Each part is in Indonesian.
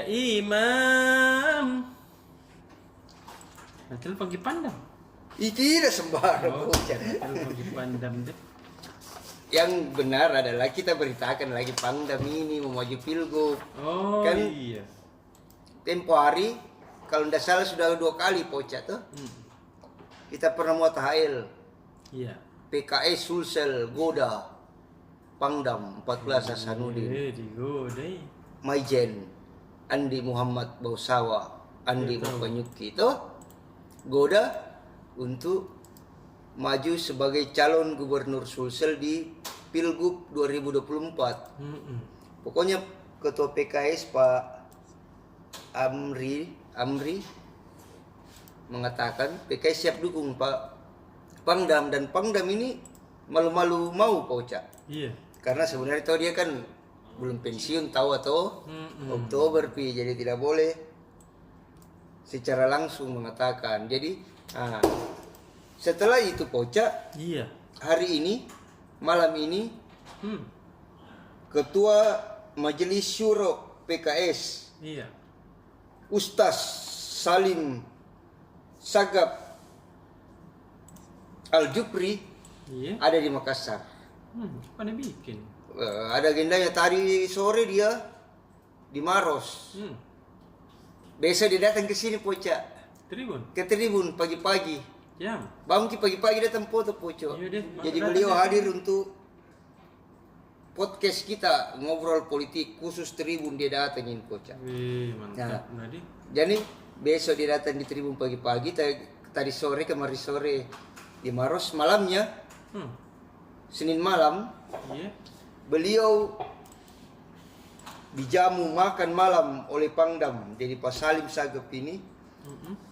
Imam. Nanti lu panggil Pandam. Tidak sembarang. Lu panggil Pandam deh. Yang benar adalah kita beritakan lagi Pangdam ini mau maju pilgub. Oh Kan iya. tempo hari kalau tidak salah sudah 2 kali Poca tuh. Kita pernah mau tahail Iya. PKS Sulsel Goda Pangdam 14 Hasanuddin Digodai. Maijen Andi Muhammad Bausawa Andi Mapanyuki itu goda untuk maju sebagai calon gubernur Sulsel di Pilgub 2024. Pokoknya ketua PKS Pak Amri mengatakan PKS siap dukung Pak Pangdam, dan Pangdam ini malu-malu mau Pak Uca. Iya. Karena sebenarnya tahu dia kan belum pensiun tahu atau Oktober pi, jadi tidak boleh secara langsung mengatakan. Jadi setelah itu Pak Uca, Iya. hari ini malam ini Ketua Majelis Syuro PKS Iya. Ustaz Salim Sagap Al-Jupri Iya. ada di Makassar. Mana bikin? Ada agendanya tadi sore dia di Maros. Besok dia datang ke sini Poca. Tribun. Ke Tribun pagi-pagi. Ya. Bang pagi-pagi datang foto Poco. Iya deh. Jadi beliau hadir untuk podcast kita ngobrol politik khusus Tribun, dia datangin Poca. Wih, mantap. Nadi. Jadi besok dia datang di Tribun pagi-pagi, tadi sore kemarin sore di Maros, malamnya Senin malam Iya. beliau dijamu makan malam oleh Pangdam. Jadi Pak Salim Sagap ini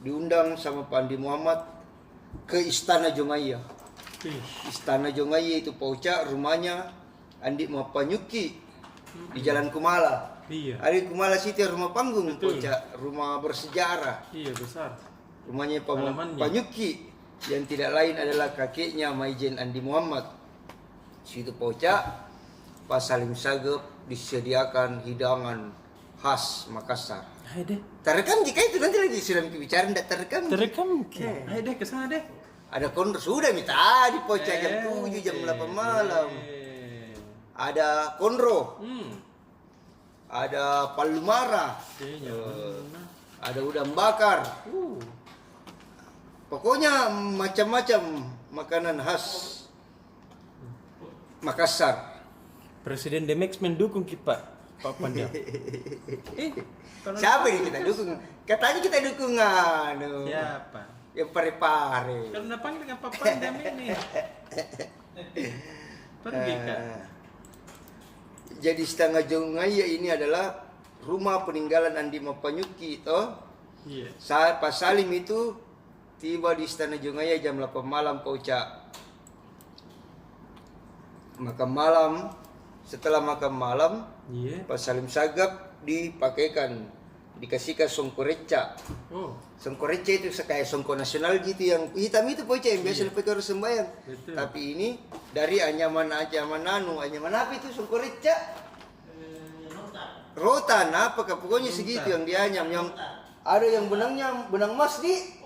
diundang sama Pak Andi Muhammad ke Istana Jongaya. Istana Jongaya itu Pak Uca, rumahnya Andi Mapanyuki di Jalan Kumala. Iya. Ada di Kumala situ rumah panggung Pak Betul. Uca, rumah bersejarah. Iya besar. Rumahnya Halamannya. Pak Nyuki yang tidak lain adalah kakeknya Maijen Andi Muhammad. Situ Pak Uca, Pak Salim Sagap disediakan hidangan khas Makassar. Ayo deh. Terekam jika itu nanti lagi sudah bicara tidak terekam. Terekam. Ayo deh kesana deh. Ada kondor sudah tadi Pak Uca jam 7 jam 8 malam. Ada kondro. Ada palumara. Ada udang bakar. Pokoknya macam-macam makanan khas Makassar. Presiden Demex mendukung kita, Pak Pandam. Siapa yang kita dukung? Katanya kita dukung Siapa? yang pare-pare. Karena panggil dengan Pak Pandam ini. Pergi Kak. Jadi Istana Jongaya ini adalah rumah peninggalan Andi Mapanyuki toh. Iya. Saat Pak Salim itu tiba di Istana Jongaya jam 8 malam Pak Uca. Makan malam, setelah makan malam Iya. Pak Salim Sagap dikasihkan songko reca. Oh. Songko reca itu kayak songko nasional gitu yang hitam itu Pak Uca, yang biasa dipakai orang sembahyang. Betul. Tapi ini dari anyaman apa itu songko reca? Rotan apa pokoknya segitu yang dianyam, yang ada yang benangnya benang emas di.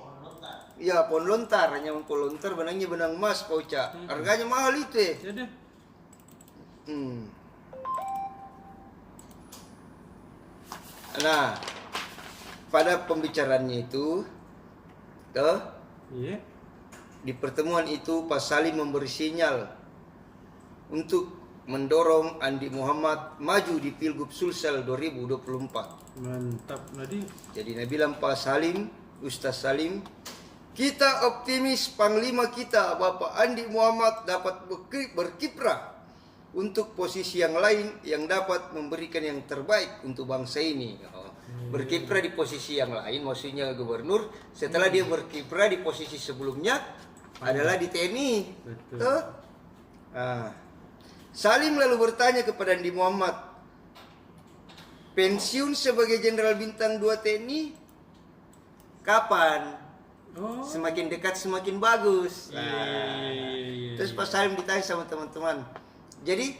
Ya, pohon lontar, anyaman pohon lontar, benangnya benang emas Pak Uca. Harganya mahal itu ya. Ya deh. Nah, pada pembicaraannya itu, Iya. di pertemuan itu Pak Salim memberi sinyal untuk mendorong Andi Muhammad maju di Pilgub Sulsel 2024. Mantap Nadi. Jadi Nabi bilang Pak Salim, Ustaz Salim, kita optimis Panglima kita Bapak Andi Muhammad dapat berkiprah untuk posisi yang lain yang dapat memberikan yang terbaik untuk bangsa ini. Berkiprah di posisi yang lain maksudnya gubernur, setelah dia berkiprah di posisi sebelumnya adalah di TNI. Betul. Tuh. Salim lalu bertanya kepada Andi Muhammad, pensiun sebagai Jenderal Bintang 2 TNI kapan? Oh. Semakin dekat semakin bagus. Iya. Terus Pak Salim ditanya sama teman-teman, jadi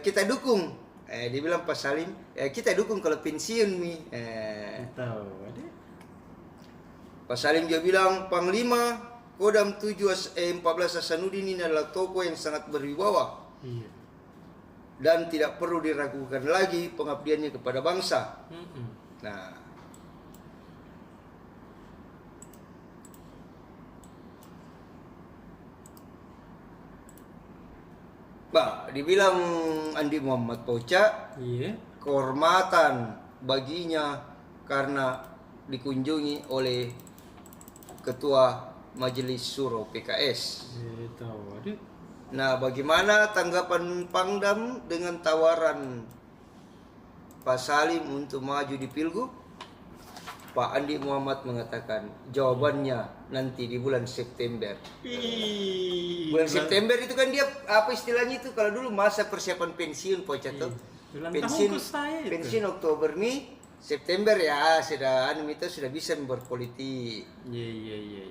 kita dukung Dia bilang Pak Salim, kita dukung kalau pensiun nih. Tahu ada. Pak Salim juga bilang Panglima Kodam 14 Hasanuddin ini adalah tokoh yang sangat berwibawa Iya. dan tidak perlu diragukan lagi pengabdiannya kepada bangsa. Nah, dibilang Andi Muhammad Poca, Iya. kehormatan baginya karena dikunjungi oleh Ketua Majelis Syuro PKS. Tahu ada. Nah, bagaimana tanggapan Pangdam dengan tawaran Pak Salim untuk maju di Pilgub? Pak Andi Muhammad mengatakan jawabannya nanti di bulan September. Bulan September itu kan dia apa istilahnya itu kalau dulu masa persiapan pensiun Poca tuh. Ulang Pensiun tahun ke saya itu. pensiun Oktober nih, September ya sudah itu sudah bisa berpolitik. Iya.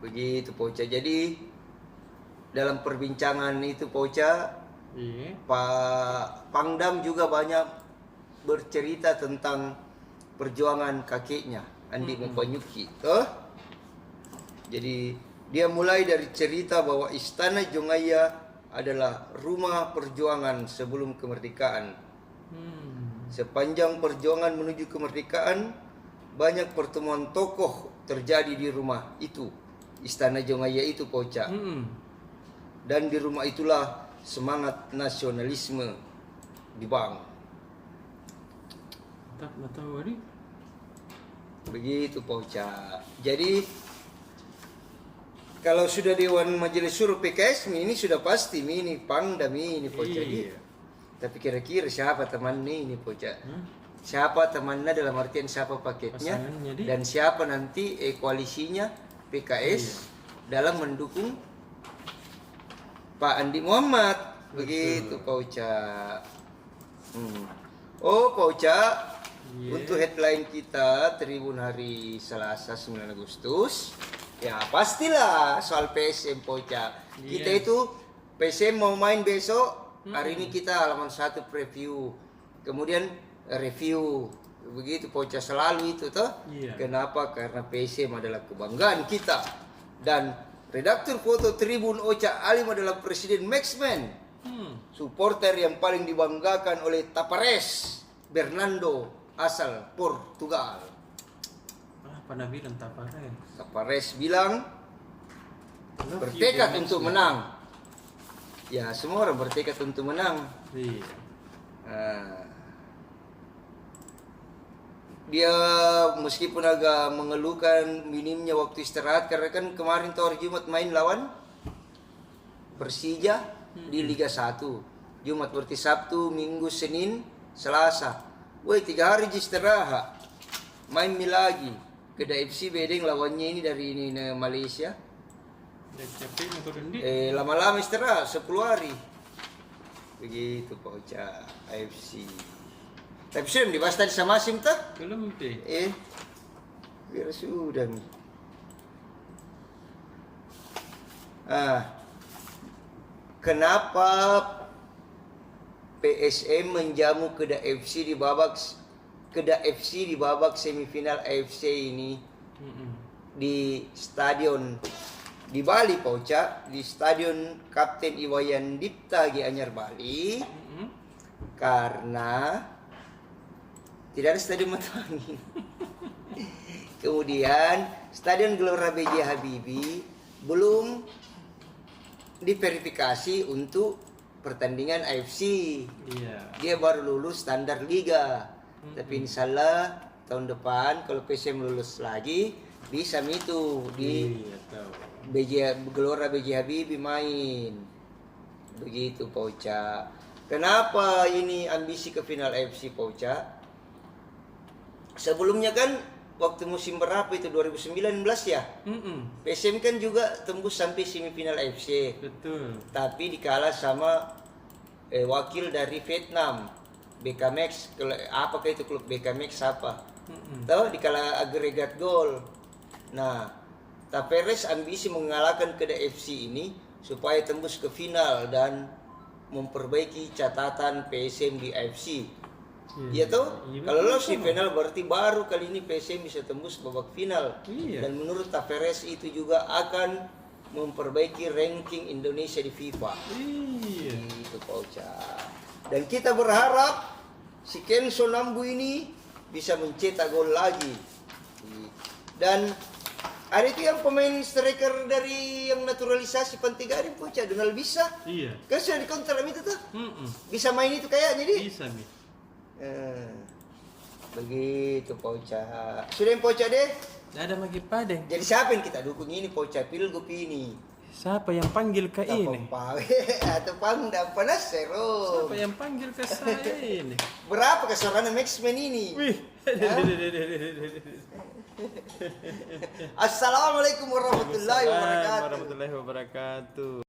Begitu Poca. Jadi dalam perbincangan itu Poca, Iya. Pak Pangdam juga banyak bercerita tentang perjuangan kakeknya Andi Mopanyuki. Jadi dia mulai dari cerita bahwa Istana Jongaya adalah rumah perjuangan sebelum kemerdekaan. Sepanjang perjuangan menuju kemerdekaan, banyak pertemuan tokoh terjadi di rumah itu, Istana Jongaya itu Poca. Dan di rumah itulah semangat nasionalisme dibangun. Tak tahu ada. Begitu Poca. Jadi kalau sudah Dewan Majelis Syuro PKS ini sudah pasti ini Pangdam ini Poca. Iya. Tapi kira-kira siapa temannya ini Poca? Siapa temannya dalam artian siapa paketnya Pasangannya dia. dan siapa nanti koalisinya PKS dalam mendukung Pak Andi Muhammad. Begitu Poca. Oh Poca. Iya. Untuk headline kita Tribun hari Selasa 9 Agustus. Ya pastilah soal PSM Poca. Kita itu PSM mau main besok. Hari ini kita halaman 1 preview. Kemudian review. Begitu Poca selalu itu toh. Iya. Kenapa? Karena PSM adalah kebanggaan kita. Dan redaktur foto Tribun Ocha Alim adalah Presiden Maxman. Supporter yang paling dibanggakan oleh Tavares Bernardo asal Portugal. Pernah bilang Tavares. Tavares bilang bertekad untuk menang. Ya, semua orang bertekad untuk menang. Iya. Dia meskipun agak mengeluhkan minimnya waktu istirahat karena kan kemarin tuh hari Jumat main lawan Persija di Liga 1. Jumat berarti Sabtu, Minggu, Senin, Selasa. Woi 3 hari istirahat. Main mi lagi. Kedah FC bedeng lawannya ini dari Malaysia. Dan capek nak kau rendi. Lama-lama istirahat 10 hari. Begitu Pak Ocha AFC. Tapi sudah dibahas tadi sama Asim tak? Belum teh. Biar sudah nih. Kenapa PSM menjamu Kedah FC di babak semifinal AFC ini di stadion di Bali Pak Ocha, di stadion Kapten Iwayan Dipta Gianyar Bali, karena tidak ada stadion Matangin. Kemudian stadion Gelora B.J. Habibie belum diverifikasi untuk pertandingan AFC. Iya. Dia baru lulus standar liga. Tapi insya Allah tahun depan kalau PSM lulus lagi bisa itu di Iya tahu. Gelora B.J. Habibie main. Begitu Pak Ocha. Kenapa ini ambisi ke final AFC Pak Ocha? Sebelumnya kan waktu musim berapa itu 2019 ya? PSM kan juga tembus sampai semifinal AFC. Betul. Tapi dikalah sama wakil dari Vietnam, BKMX. Apakah itu klub BKMX apa? Tahu dikalah agregat gol. Nah, Tavares ambisi mengalahkan Kedah FC ini supaya tembus ke final dan memperbaiki catatan PSM di AFC. Iya. Iya toh? Iya, Kalau lolos di betul. final berarti baru kali ini PSM bisa tembus babak final. Iya. Dan menurut Tavares itu juga akan memperbaiki ranking Indonesia di FIFA. Iya. Itu Pak Ocha. Dan kita berharap si Kenzo Nambu ini bisa mencetak gol lagi. Dan ada itu yang pemain striker dari yang naturalisasi Pantigarin Pak Ocha, Donald bisa. Iya. Kan sudah dikontrak itu tuh. Mm-mm. Bisa main itu kayaknya dia. Bisa Mi. Begitu Pak Ocha. Sudah yang Pak Ocha deh. Nggak ada lagi padeng. Jadi siapa yang kita dukung ini Pak Ocha Pilgub ini? Siapa yang panggil ke ini? Pawe atau Pangdam Panasero. Siapa yang panggil ke saya ini? Berapa keseruan Maxman ini? Wih. Assalamualaikum warahmatullahi wabarakatuh. Warahmatullahi wabarakatuh.